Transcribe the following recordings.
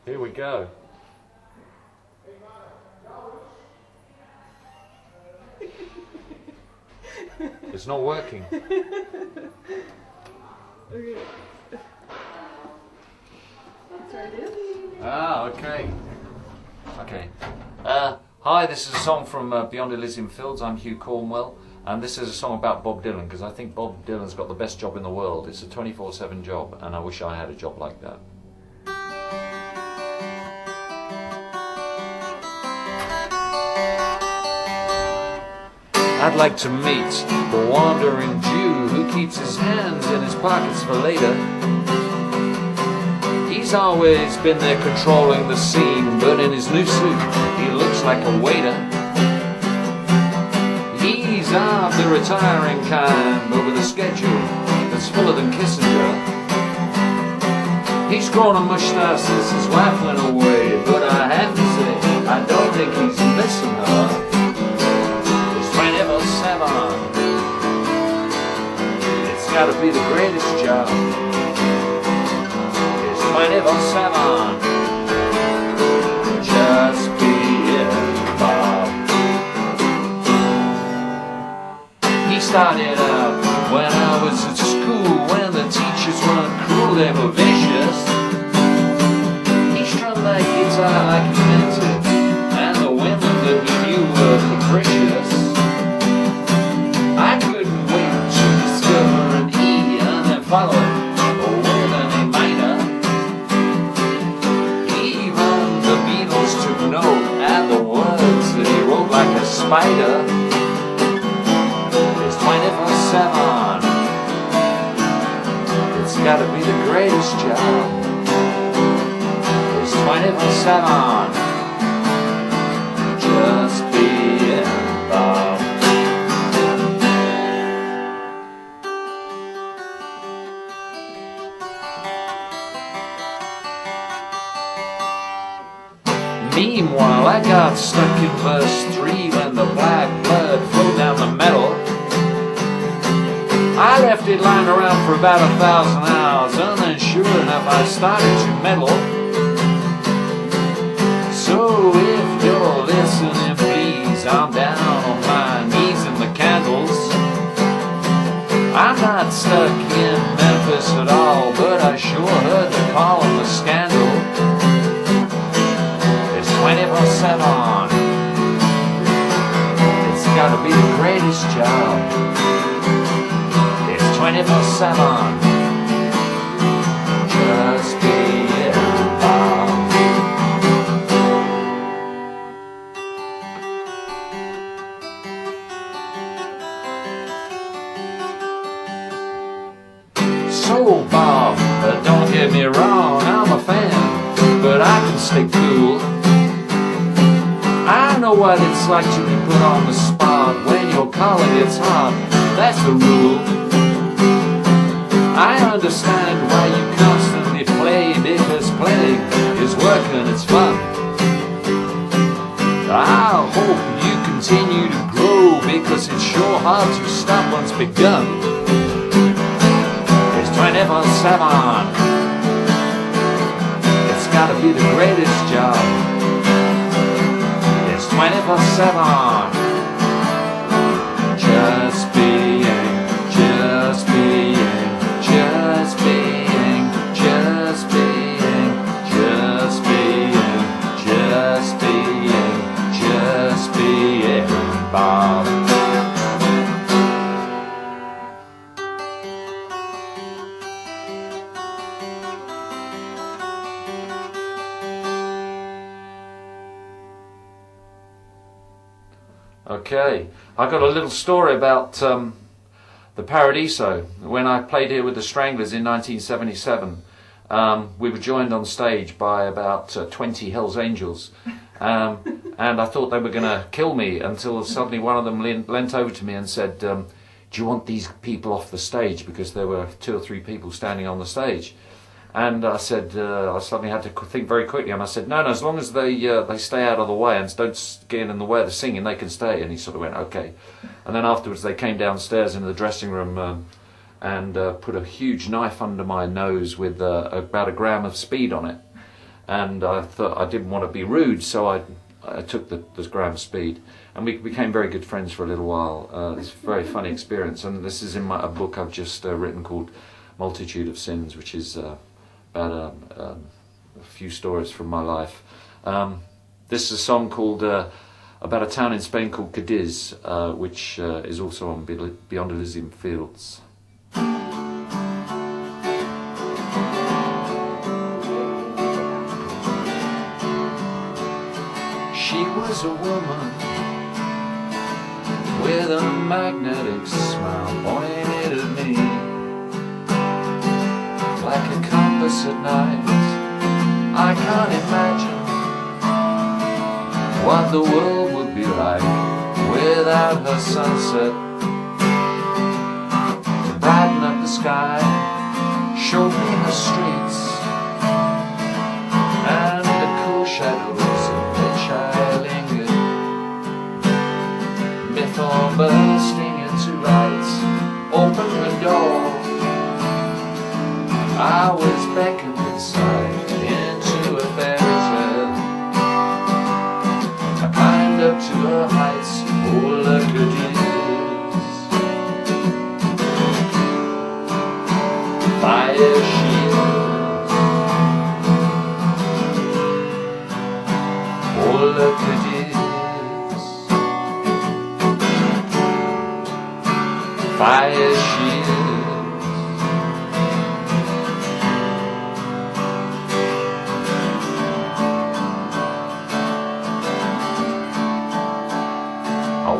Here we go. It's not working. Okay. Ah, okay. Okay. Hi, this is a song from Beyond Elysium Fields. I'm Hugh Cornwell, and this is a song about Bob Dylan, because I think Bob Dylan's got the best job in the world. It's a 24/7 job, and I wish I had a job like that. I'd like to meet the wandering Jew who keeps his hands in his pockets for later. He's always been there controlling the scene, but in his new suit he looks like a waiter. He's of the retiring kind, but with a schedule that's fuller than Kissinger. He's grown a mustache since his wife went away, but I have to say, I don't think he's missing her. It's gotta be the greatest job. It's 24/7. Just being Bob. He started out when I was at school, when the teachers weren't cruel, they were vicious. He strummed that guitar like he meant it, and the women that he knew were capricious. I couldn't wait to discover an E and then follow it with an A minor. Even the Beatles took note at the words that he wrote like a spider. It's 24/7. It's gotta be the greatest job. It's 24/7. Just being Bob. Meanwhile, I got stuck in verse 3 when the black blood flowed down the metal. I left it lying around for about 1,000 hours, and then sure enough I started to meddle. So if you're listening, please, I'm down on my knees in the candles. I'm not stuck in Memphis at all, but I sure heard the call of the scandal. 24/7. It's gotta be the greatest job. It's 24/7. Just being Bob. So Bob, don't get me wrong, I'm a fan, but I can stay cool. I know what it's like to be put on the spot when your collar gets hot, that's the rule. I understand why you constantly play, because playing is work and it's fun. I hope you continue to grow, because it's sure hard to stop once begun. It's 24/7. It's gotta be the greatest job. 24/7. Just being, just being, just being, just being, just being, just being, just being Bob. Okay, I got a little story about the Paradiso. When I played here with the Stranglers in 1977, we were joined on stage by about 20 Hells Angels, and I thought they were going to kill me until suddenly one of them leant over to me and said, do you want these people off the stage? Because there were 2 or 3 people standing on the stage. And I said, I suddenly had to think very quickly, and I said, no, as long as they stay out of the way and don't get in the way of the singing, they can stay. And he sort of went, okay. And then afterwards they came downstairs into the dressing room and put a huge knife under my nose with about 1 gram of speed on it. and I thought I didn't want to be rude, so I took the gram speed, and we became very good friends for a little while. It's a very funny experience, and this is in a book I've just written called Multitude of Sins, which is about a few stories from my life. This is a song called about a town in Spain called Cadiz, which is also on Beyond Elysium Fields. She was a woman with a magnetic smile pointed at me, like a compass at night. I can't imagine what the world would be like without her sunset to brighten up the sky, show me her streets and the cool shadows in which I lingered, before bursting into light, open her door. I was beckoned inside into a fairy tale. I climbed up to her heights, oh look at this. Fire she is, oh look at this. Fire she is.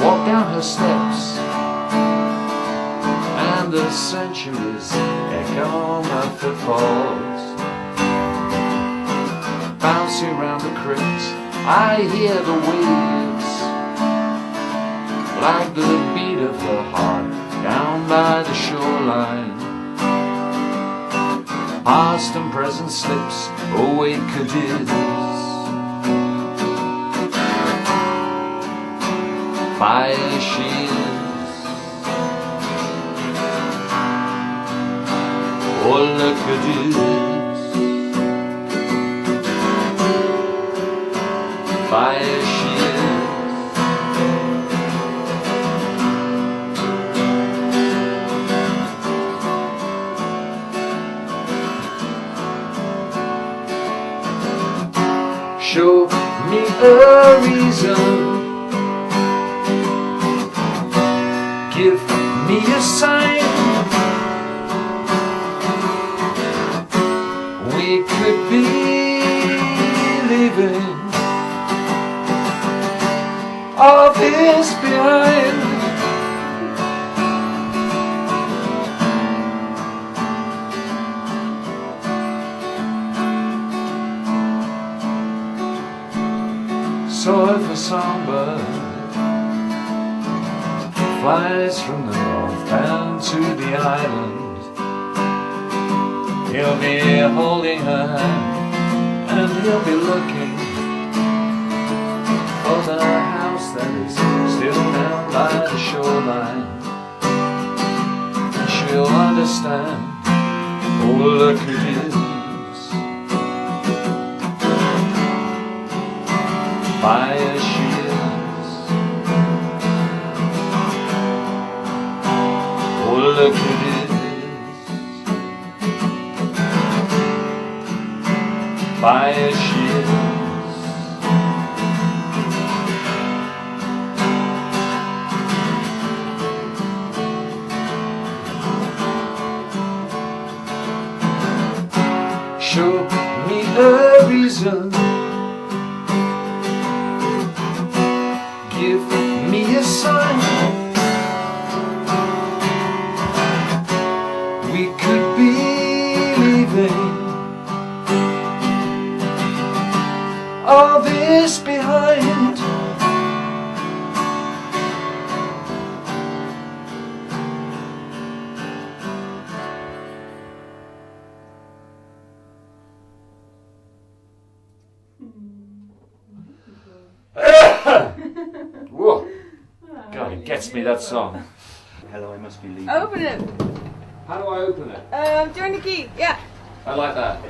Walk down her steps, and the centuries echo my footfalls. Bouncing round the crypt, I hear the waves, like the beat of her heart down by the shoreline. Past and present slips away Cadiz. Fire she is, oh look at this. Fire she is. Show me a reason, give me a sign. We could be leaving all this behind. So if a songbird flies from the north and to the island, he'll be holding her hand, and he'll be looking for the house that is still down by the shoreline. And she'll understand, oh look at this. Fire she is, oh look at this. Fire she is. Show me a reason, give me a sign. We could be leaving all this behind. Whoa. God, it gets me, that song. Hello, I must be leaving. Open it. How do I open it? Join the key. Yeah. I like that.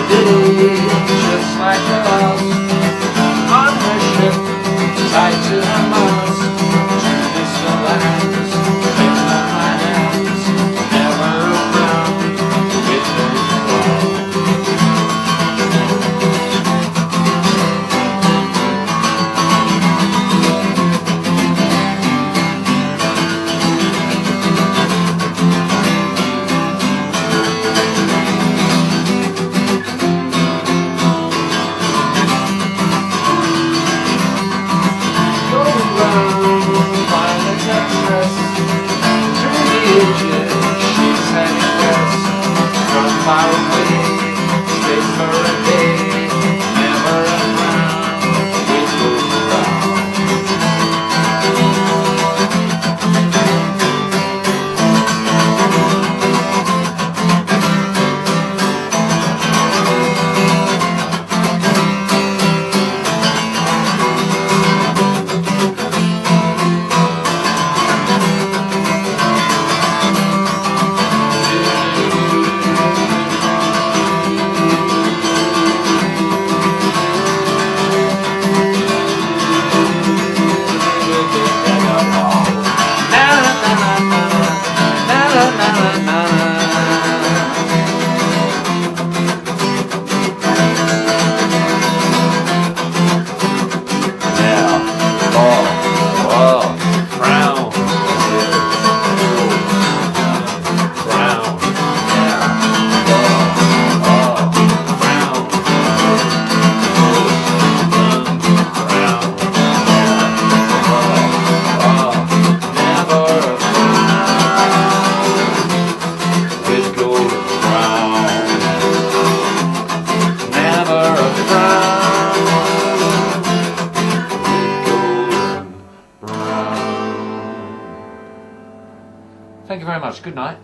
day, just like the last, on her ship, tied to her mast, to distant lands, placed on my hands, never around, with no cloud. Far away, stays for a day, never around, it goes around. Thank you very much. Good night.